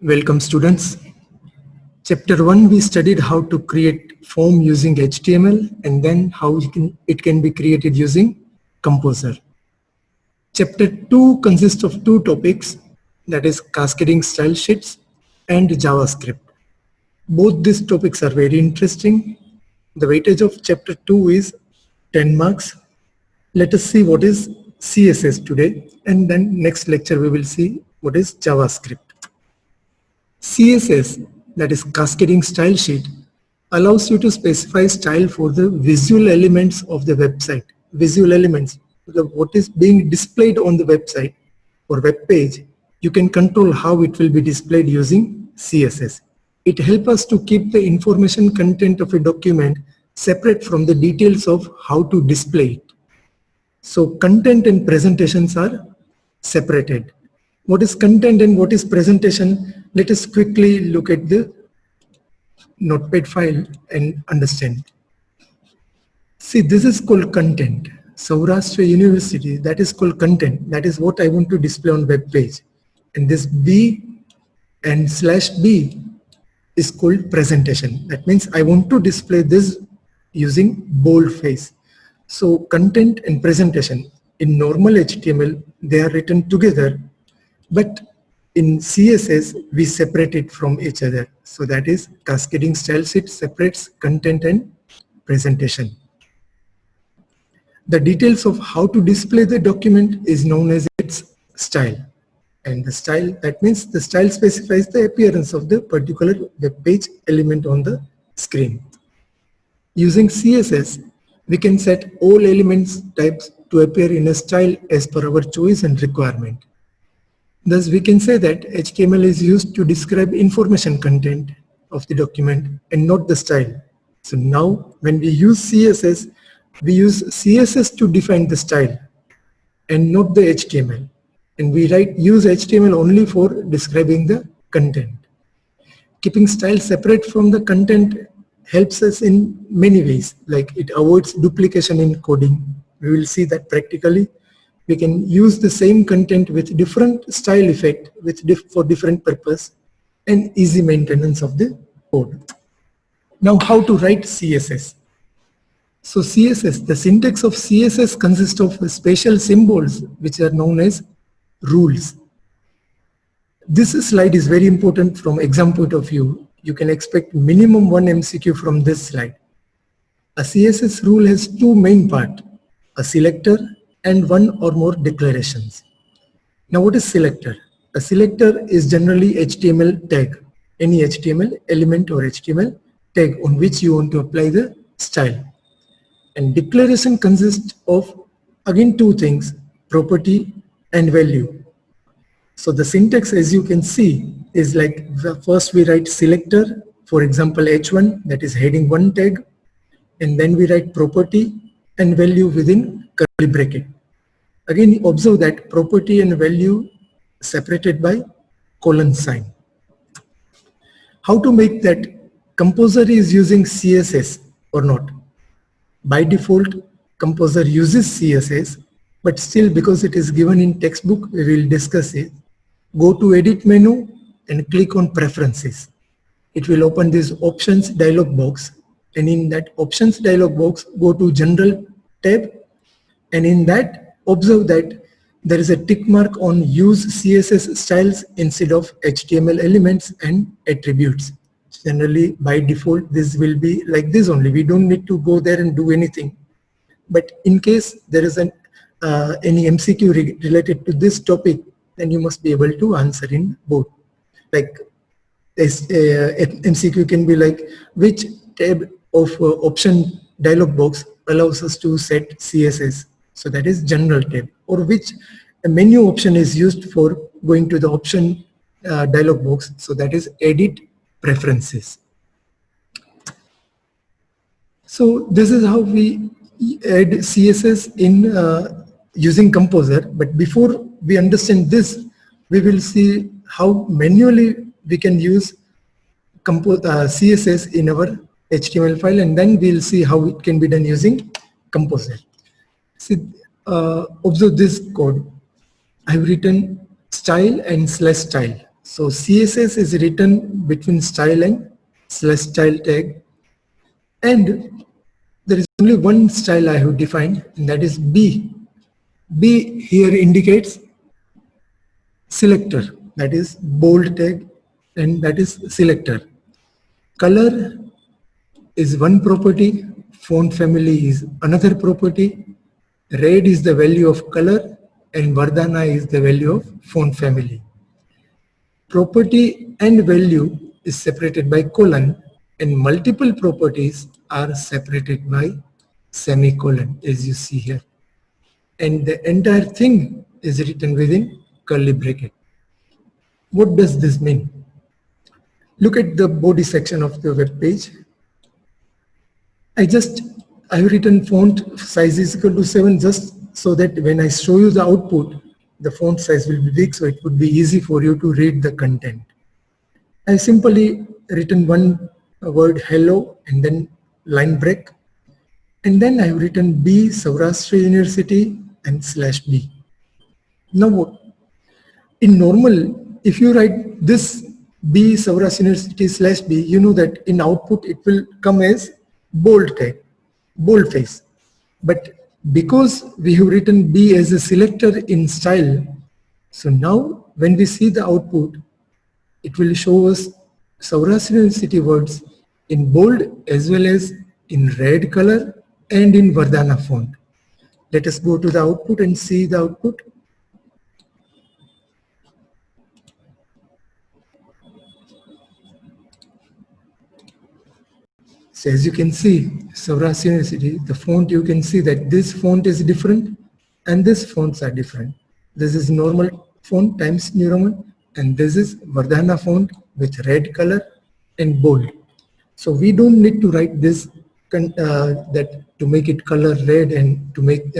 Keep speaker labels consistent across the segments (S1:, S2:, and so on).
S1: Welcome students. Chapter 1 we studied how to create form using HTML and then how it can be created using Composer. Chapter 2 consists of two topics, that is cascading style sheets and JavaScript. Both these topics are very interesting. The weightage of chapter 2 is 10 marks. Let us see what is CSS today, and then next lecture we will see what is JavaScript. CSS, that is cascading style sheet, allows you to specify style for the visual elements of the website. Visual elements, what is being displayed on the website or web page, you can control how it will be displayed using CSS. It helps us to keep the information content of a document separate from the details of how to display it. So content and presentations are separated. What is content and what is presentation? Let us quickly look at the notepad file and understand. See, this is called content. Saurashtra University, that is called content. That is what I want to display on web page. And this B and /B is called presentation. That means I want to display this using boldface. So content and presentation in normal HTML, they are written together, but in CSS we separate it from each other. So that is cascading style sheet separates content and presentation. The details of how to display the document is known as its style. And the style, that means the style specifies the appearance of the particular web page element on the screen. Using CSS, we can set all elements types to appear in a style as per our choice and requirement. Thus, we can say that HTML is used to describe information content of the document and not the style. So now, when we use CSS, we use CSS to define the style and not the HTML. And we use HTML only for describing the content. Keeping style separate from the content helps us in many ways, like it avoids duplication in coding. We will see that practically. We can use the same content with different style effect for different purpose and easy maintenance of the code. Now how to write CSS. So CSS, the syntax of CSS consists of special symbols which are known as rules. This slide is very important from exam point of view. You can expect minimum one MCQ from this slide. A CSS rule has two main parts, a selector and one or more declarations. Now what is selector? A selector is generally HTML tag, any HTML element or HTML tag on which you want to apply the style. And declaration consists of again two things, property and value. So the syntax, as you can see, is like first we write selector, for example h1, that is heading 1 tag, and then we write property and value within curly bracket. Again, observe that property and value separated by colon sign. How to make that Composer is using CSS or not? By default, Composer uses CSS, but still because it is given in textbook, we will discuss it. Go to edit menu and click on preferences. It will open this options dialog box, and in that options dialog box, go to general tab, and in that observe that there is a tick mark on use CSS styles instead of HTML elements and attributes. Generally by default this will be like this only. We don't need to go there and do anything. But in case there is any MCQ related to this topic, then you must be able to answer in both. Like MCQ can be like, which tab of option dialog box allows us to set CSS? So that is general tab. Or which menu option is used for going to the option dialog box? So that is edit preferences. So this is how we add CSS in using Composer. But before we understand this, we will see how manually we can use CSS in our HTML file, and then we'll see how it can be done using Composer. See, observe this code. I've written style and /style. So CSS is written between style and slash style tag, and there is only one style I have defined, and that is B. B here indicates selector, that is bold tag, and that is selector. Color is one property, font family is another property, red is the value of color, and Vardhana is the value of font family. Property and value is separated by colon, and multiple properties are separated by semicolon, as you see here. And the entire thing is written within curly bracket. What does this mean? Look at the body section of the web page. I've written font size is equal to 7 just so that when I show you the output, the font size will be big, so it would be easy for you to read the content. I simply written one word hello and then line break, and then I've written B Saurashtra University and /B. Now what? In normal, if you write this B Saurashtra University /B, you know that in output it will come as bold tag, boldface. But because we have written B as a selector in style, so now when we see the output, it will show us Saurashtra University words in bold as well as in red color and in Vardhana font. Let us go to the output and see the output. So as you can see, Saurashtra University, the font, you can see that this font is different and these fonts are different. This is normal font Times New Roman, and this is Vardhana font with red color and bold. So we don't need to write this that to make it color red and to make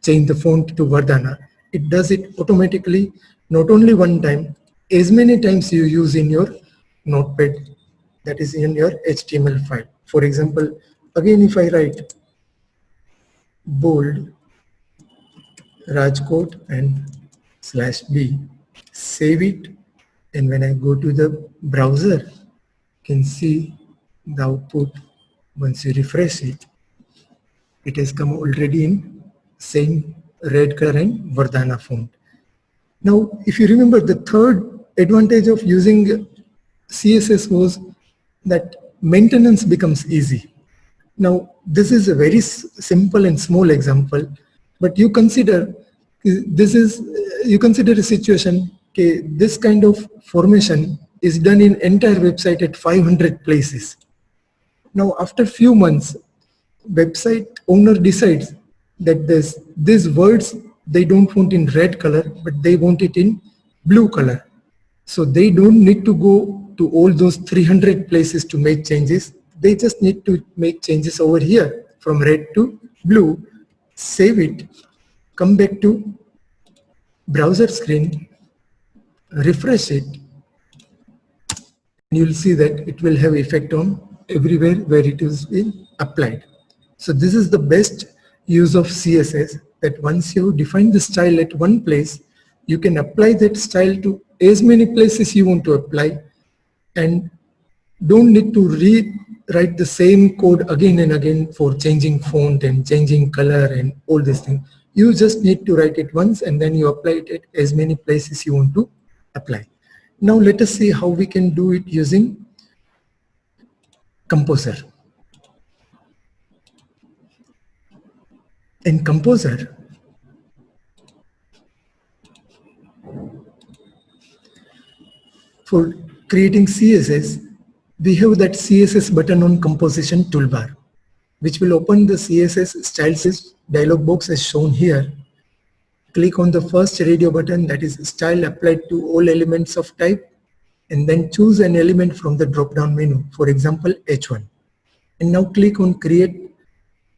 S1: change the font to Vardhana. It does it automatically, not only one time, as many times you use in your notepad, that is in your HTML file. For example, again if I write bold Rajkot and /B, save it, and when I go to the browser, you can see the output. Once you refresh it, it has come already in same red color and Vardhana font. Now, if you remember, the third advantage of using CSS was that maintenance becomes easy. Now, this is a very simple and small example, but you consider a situation, okay, this kind of formation is done in entire website at 500 places. Now, after few months, website owner decides that these words they don't want in red color, but they want it in blue color. So they don't need to go to all those 300 places to make changes. They just need to make changes over here from red to blue, save it, come back to browser screen, refresh it, and you'll see that it will have effect on everywhere where it is being applied. So this is the best use of CSS, that once you define the style at one place, you can apply that style to as many places you want to apply, and don't need to rewrite the same code again and again for changing font and changing color and all these things. You just need to write it once and then you apply it at as many places you want to apply. Now let us see how we can do it using Composer. In Composer, for creating CSS, we have that CSS button on composition toolbar, which will open the CSS styles dialog box as shown here. Click on the first radio button, that is style applied to all elements of type, and then choose an element from the drop down menu, for example H1. And now click on create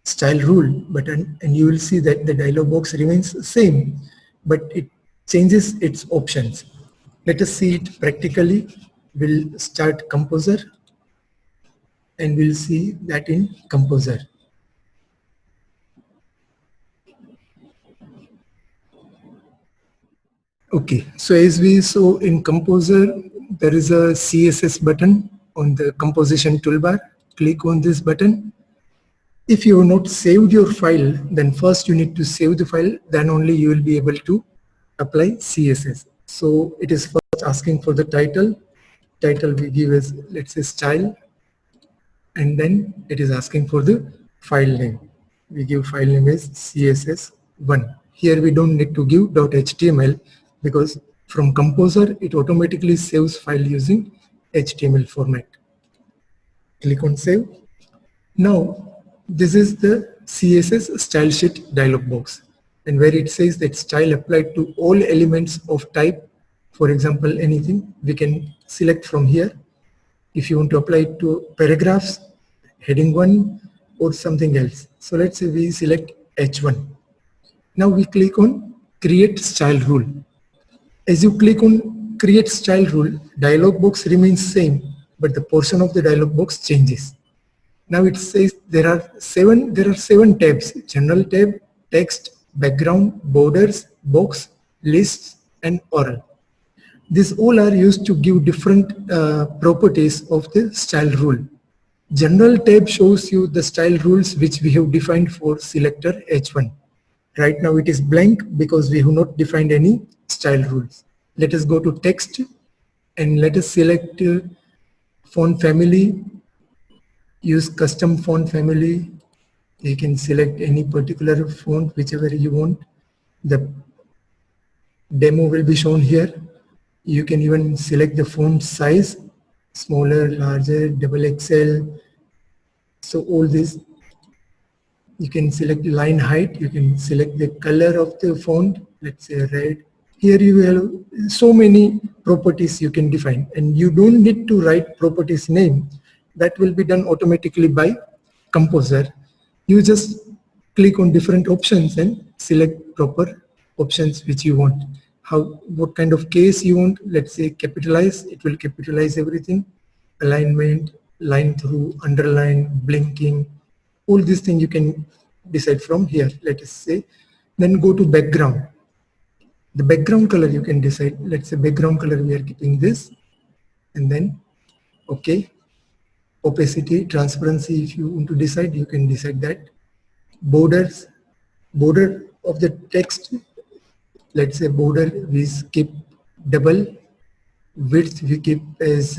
S1: style rule button, and you will see that the dialog box remains the same, but it changes its options. Let us see it practically. We'll start Composer and we'll see that in Composer. Okay, so as we saw in Composer, there is a CSS button on the composition toolbar. Click on this button. If you have not saved your file, then first you need to save the file, then only you will be able to apply CSS. So it is first asking for the title. Title we give as, let's say, style, and then it is asking for the file name. We give file name as CSS1. Here we don't need to give .html because from Composer it automatically saves file using HTML format. Click on save. Now this is the CSS style sheet dialog box, and where it says that style applied to all elements of type, for example anything, we can select from here. If you want to apply it to paragraphs, heading 1 or something else. So let's say we select H1. Now we click on create style rule. As you click on create style rule, dialog box remains same, but the portion of the dialog box changes. Now it says there are seven tabs: general tab, text, background, borders, box, lists, and oral. These all are used to give different properties of the style rule. General tab shows you the style rules which we have defined for selector H1. Right now it is blank because we have not defined any style rules. Let us go to text and let us select font family. Use custom font family. You can select any particular font, whichever you want. The demo will be shown here. You can even select the font size, smaller, larger, XXL. So all this, you can select line height, you can select the color of the font, let's say red. Here you have so many properties you can define, and you don't need to write properties name. That will be done automatically by Composer. You just click on different options and select proper options which you want. What kind of case you want, let's say capitalize, it will capitalize everything. Alignment, line through, underline, blinking, all these things you can decide from here. Let us say, then go to background. The background color you can decide. Let's say background color we are keeping this, and then okay. Opacity, transparency, if you want to decide, you can decide that. Borders, border of the text, let's say border we keep double, width we keep as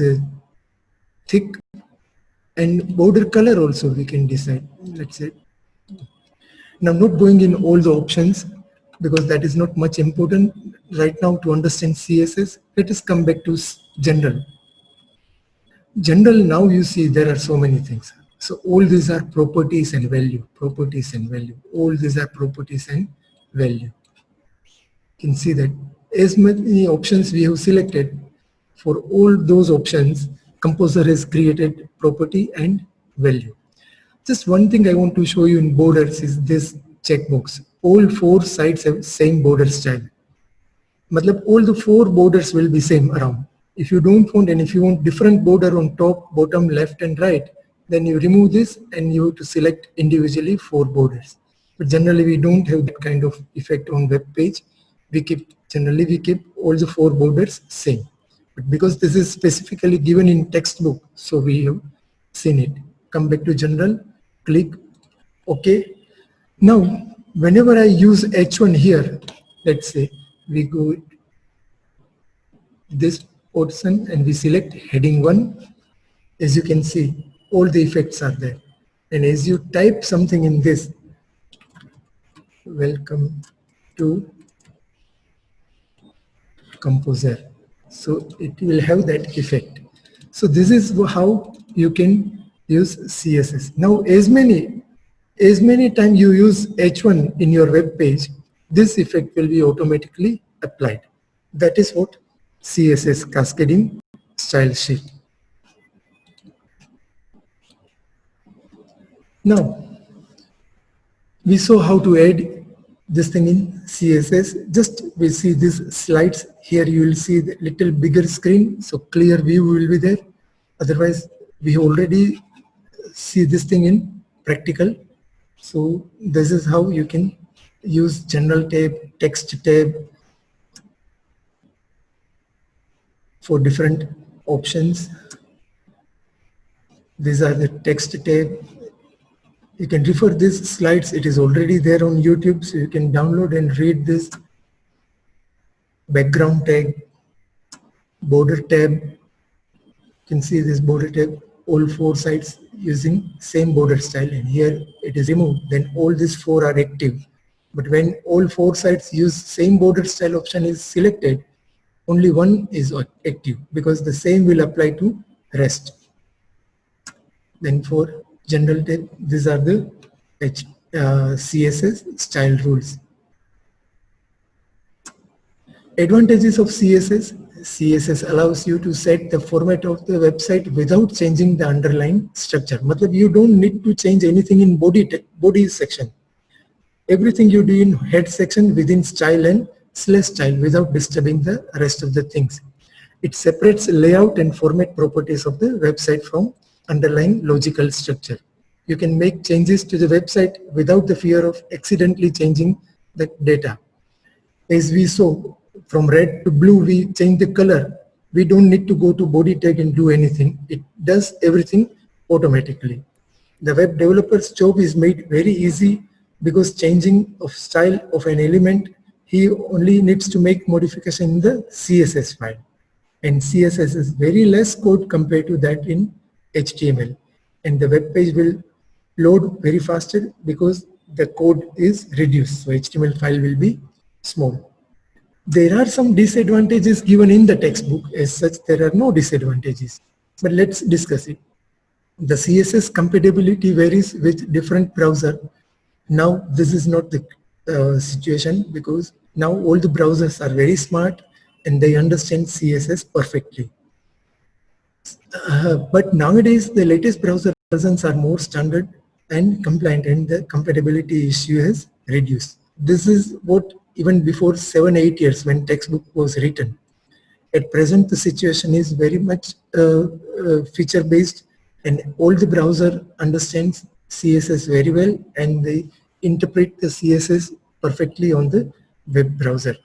S1: thick, and border color also we can decide. Let's say, now I'm not going in all the options because that is not much important right now to understand CSS. Let us come back to general. General, now you see there are so many things. So all these are properties and value, properties and value. All these are properties and value. You can see that as many options we have selected, for all those options, Composer has created property and value. Just one thing I want to show you in borders is this checkbox. All four sides have same border style. Matlab all the four borders will be same around. If you don't want, and if you want different border on top, bottom, left and right, then you remove this and you have to select individually four borders. But generally we don't have that kind of effect on web page. Generally we keep all the four borders same. But because this is specifically given in textbook, so we have seen it. Come back to general, click OK. Now whenever I use H1 here, let's say we go this option and we select heading 1. As you can see, all the effects are there. And as you type something in this, welcome to Composer, so it will have that effect. So this is how you can use CSS. Now as many times you use H1 in your web page, this effect will be automatically applied. That is what CSS cascading style sheet. Now we saw how to add this thing in CSS. Just we see these slides here, you will see the little bigger screen, so clear view will be there. Otherwise we already see this thing in practical. So this is how you can use general tab, text tab, for different options. These are the text tab. You can refer these slides. It is already there on YouTube, so you can download and read this. Background tag, border tab. You can see this border tab, all 4 sides using same border style, and here it is removed, then all these 4 are active. But when all 4 sides use same border style option is selected, only one is active because the same will apply to rest. Then for general tab, these are the CSS style rules. Advantages of CSS. CSS allows you to set the format of the website without changing the underlying structure. Matlab, you don't need to change anything in body section. Everything you do in head section within style and /style without disturbing the rest of the things. It separates layout and format properties of the website from underlying logical structure. You can make changes to the website without the fear of accidentally changing the data. As we saw, from red to blue, we change the color. We don't need to go to body tag and do anything. It does everything automatically. The web developer's job is made very easy because changing of style of an element, he only needs to make modification in the CSS file. And CSS is very less code compared to that in HTML. And the web page will load very faster because the code is reduced. So HTML file will be small. There are some disadvantages given in the textbook. As such, there are no disadvantages. But let's discuss it. The CSS compatibility varies with different browser. Now, this is not the situation because now all the browsers are very smart and they understand CSS perfectly. But nowadays, the latest browser versions are more standard and compliant, and the compatibility issue has reduced. This is what even before 7-8 years when textbook was written. At present, the situation is very much feature based, and all the browser understands CSS very well and they interpret the CSS perfectly on the web browser.